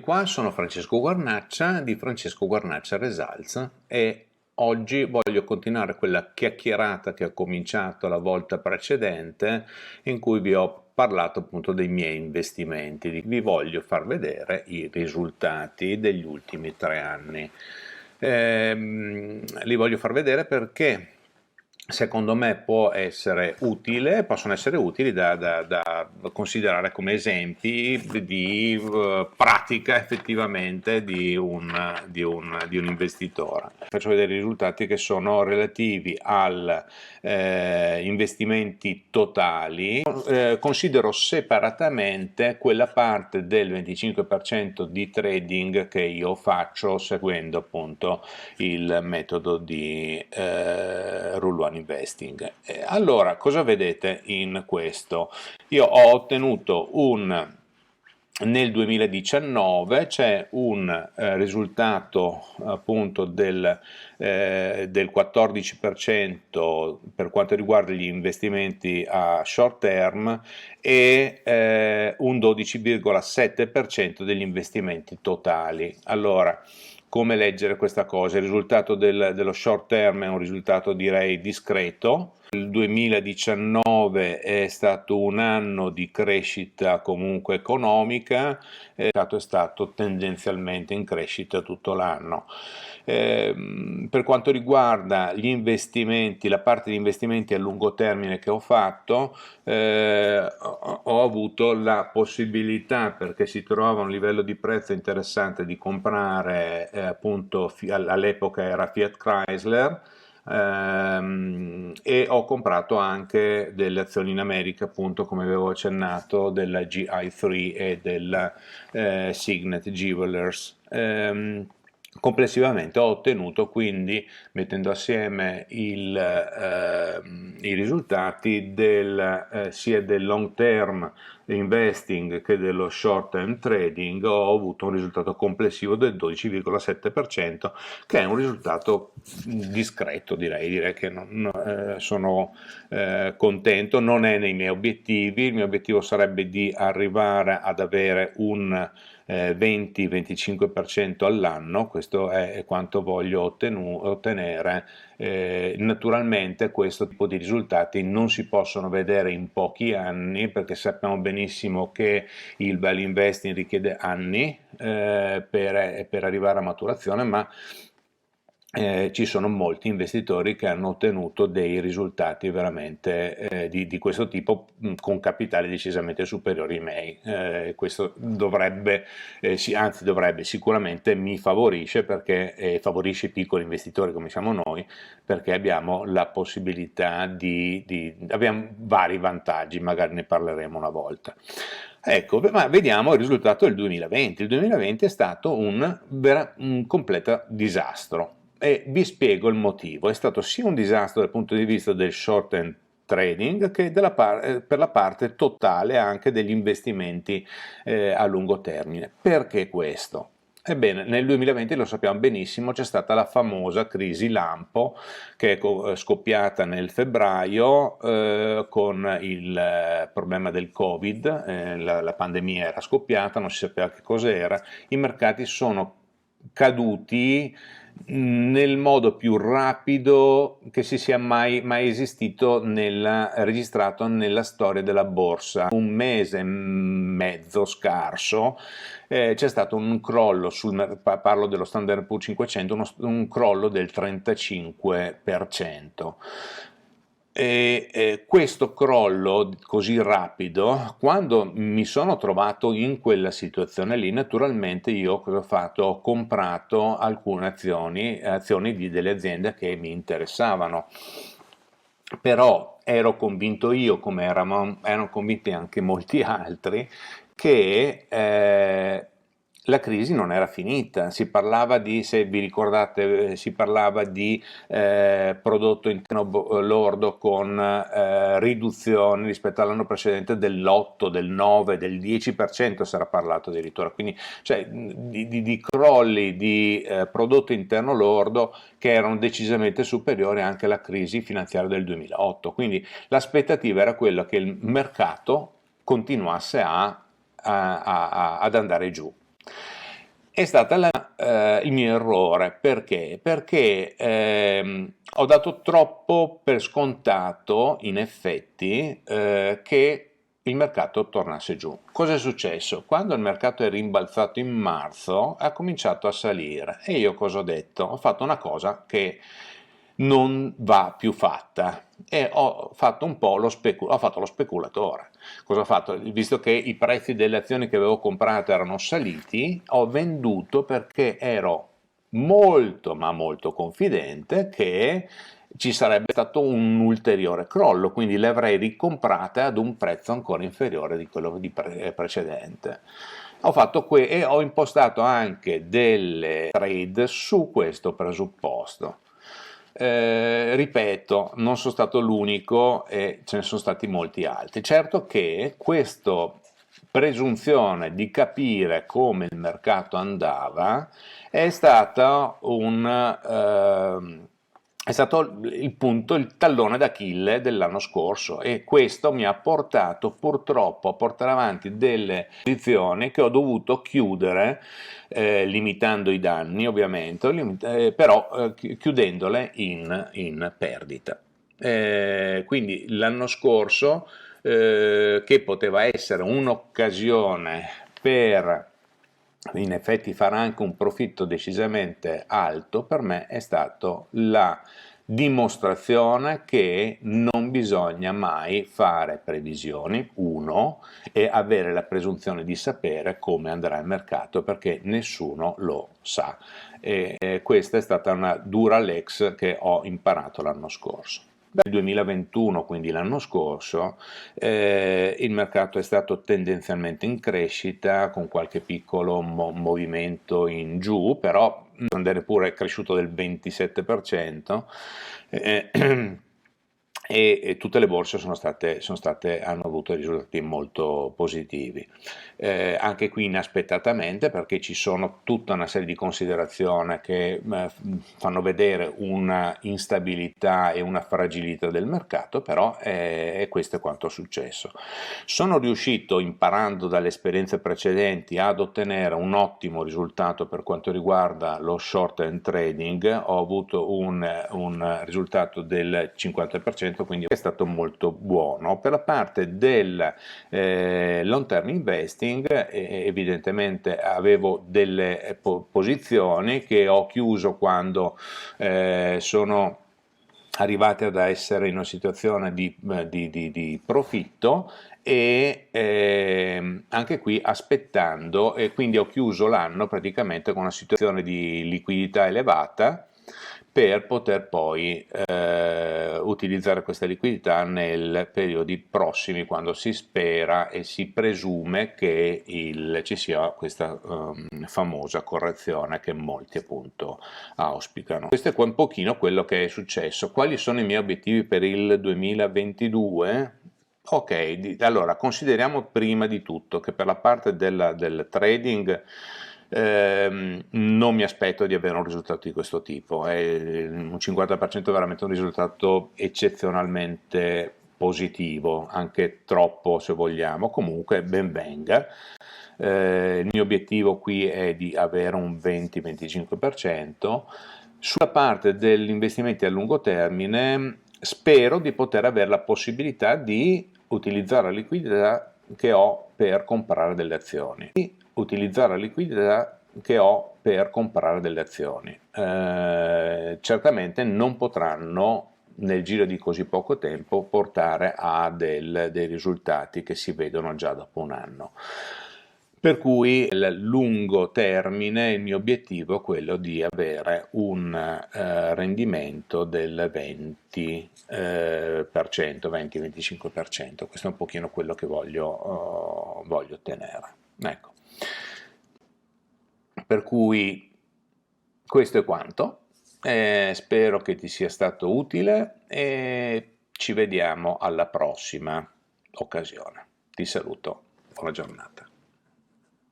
Qua sono Francesco Guarnaccia di Francesco Guarnaccia Results e oggi voglio continuare quella chiacchierata che ho cominciato la volta precedente in cui vi ho parlato appunto dei miei investimenti. Vi voglio far vedere i risultati degli ultimi 3 anni. Li voglio far vedere perché secondo me possono essere utili da considerare come esempi di pratica effettivamente di un investitore. Faccio vedere i risultati che sono relativi agli investimenti totali. Considero separatamente quella parte del 25% di trading che io faccio seguendo appunto il metodo di Rule One Investing. Allora, cosa vedete in questo? Io ho ottenuto nel 2019 c'è un risultato appunto del 14% per quanto riguarda gli investimenti a short term e un 12,7% degli investimenti totali. Allora, come leggere questa cosa? Il risultato dello short term è un risultato direi discreto. Il 2019 è stato un anno di crescita comunque economica, il mercato è stato tendenzialmente in crescita tutto l'anno. Per quanto riguarda gli investimenti, la parte di investimenti a lungo termine che ho fatto, ho avuto la possibilità, perché si trovava a un livello di prezzo interessante, di comprare appunto all'epoca era Fiat Chrysler, e ho comprato anche delle azioni in America, appunto come avevo accennato, della GI3 e della Signet Jewelers. Complessivamente ho ottenuto quindi, mettendo assieme i risultati sia del long term investing che dello short term trading, ho avuto un risultato complessivo del 12,7%, che è un risultato discreto, direi che sono contento. Non è nei miei obiettivi, il mio obiettivo sarebbe di arrivare ad avere un 20-25% all'anno, questo è quanto voglio ottenere. Naturalmente questo tipo di risultati non si possono vedere in pochi anni, perché sappiamo benissimo che il value investing richiede anni per arrivare a maturazione, ma ci sono molti investitori che hanno ottenuto dei risultati veramente di questo tipo con capitali decisamente superiori ai miei. Questo dovrebbe, anzi dovrebbe, sicuramente mi favorisce, perché favorisce i piccoli investitori come siamo noi, perché abbiamo la possibilità abbiamo vari vantaggi, magari ne parleremo una volta. Ecco, ma vediamo il risultato del 2020. Il 2020 è stato un completo disastro e vi spiego il motivo. È stato sia un disastro dal punto di vista del short term trading che per la parte totale anche degli investimenti a lungo termine. Perché questo? Ebbene, nel 2020 lo sappiamo benissimo, c'è stata la famosa crisi lampo che è scoppiata nel febbraio con il problema del Covid, la pandemia era scoppiata, non si sapeva che cos'era, i mercati sono caduti nel modo più rapido che si sia mai registrato nella storia della borsa. Un mese e mezzo scarso c'è stato un crollo, parlo dello Standard Poor's 500, un crollo del 35%. Questo crollo così rapido, quando mi sono trovato in quella situazione lì, naturalmente io cosa ho fatto? Ho comprato alcune azioni di delle aziende che mi interessavano, però ero convinto io, come erano convinti anche molti altri, che la crisi non era finita. Si parlava se vi ricordate, si parlava di prodotto interno lordo con riduzione rispetto all'anno precedente dell'8, del 9, del 10%, si era parlato addirittura, quindi cioè, di crolli di prodotto interno lordo che erano decisamente superiori anche alla crisi finanziaria del 2008. Quindi l'aspettativa era quella che il mercato continuasse ad andare giù. è stata il mio errore. Perché? Perché ho dato troppo per scontato, in effetti, che il mercato tornasse giù. Cosa è successo? Quando il mercato è rimbalzato in marzo, ha cominciato a salire e io cosa ho detto? Ho fatto una cosa che non va più fatta e ho fatto un po' ho fatto lo speculatore. Cosa ho fatto? Visto che i prezzi delle azioni che avevo comprato erano saliti, ho venduto perché ero molto ma molto confidente che ci sarebbe stato un ulteriore crollo, quindi le avrei ricomprate ad un prezzo ancora inferiore di quello precedente. Ho fatto e ho impostato anche delle trade su questo presupposto. Ripeto, non sono stato l'unico e ce ne sono stati molti altri. Certo che questa presunzione di capire come il mercato andava è stata è stato il punto, il tallone d'Achille dell'anno scorso, e questo mi ha portato purtroppo a portare avanti delle posizioni che ho dovuto chiudere, limitando i danni ovviamente, però chiudendole in perdita. Quindi l'anno scorso, che poteva essere un'occasione per in effetti fare anche un profitto decisamente alto, per me è stato la dimostrazione che non bisogna mai fare previsioni, uno, e avere la presunzione di sapere come andrà il mercato, perché nessuno lo sa. Questa è stata una dura lex che ho imparato l'anno scorso. Nel 2021, quindi l'anno scorso, il mercato è stato tendenzialmente in crescita con qualche piccolo movimento in giù, però pure è cresciuto del 27%, eh, e tutte le borse hanno avuto risultati molto positivi. Anche qui inaspettatamente, perché ci sono tutta una serie di considerazioni che fanno vedere una instabilità e una fragilità del mercato, però questo è quanto è successo. Sono riuscito, imparando dalle esperienze precedenti, ad ottenere un ottimo risultato per quanto riguarda lo short term trading. Ho avuto un risultato del 50%, quindi è stato molto buono. Per la parte del long term investing, evidentemente avevo delle posizioni che ho chiuso quando sono arrivate ad essere in una situazione di profitto, e anche qui aspettando, e quindi ho chiuso l'anno praticamente con una situazione di liquidità elevata per poter poi utilizzare questa liquidità nei periodi prossimi, quando si spera e si presume che ci sia questa famosa correzione che molti appunto auspicano. Questo è un pochino quello che è successo. Quali sono i miei obiettivi per il 2022? Ok, allora consideriamo prima di tutto che per la parte del trading non mi aspetto di avere un risultato di questo tipo. Un 50% è veramente un risultato eccezionalmente positivo, anche troppo se vogliamo, comunque ben venga. Il mio obiettivo qui è di avere un 20-25%. Sulla parte degli investimenti a lungo termine spero di poter avere la possibilità di utilizzare la liquidità che ho per comprare delle azioni. Utilizzare la liquidità che ho per comprare delle azioni. Certamente non potranno nel giro di così poco tempo portare a dei risultati che si vedono già dopo un anno. Per cui il lungo termine, il mio obiettivo è quello di avere un rendimento del 20%, 20-25%. Questo è un pochino quello che voglio ottenere. Ecco. Per cui questo è quanto. Spero che ti sia stato utile e ci vediamo alla prossima occasione. Ti saluto, buona giornata.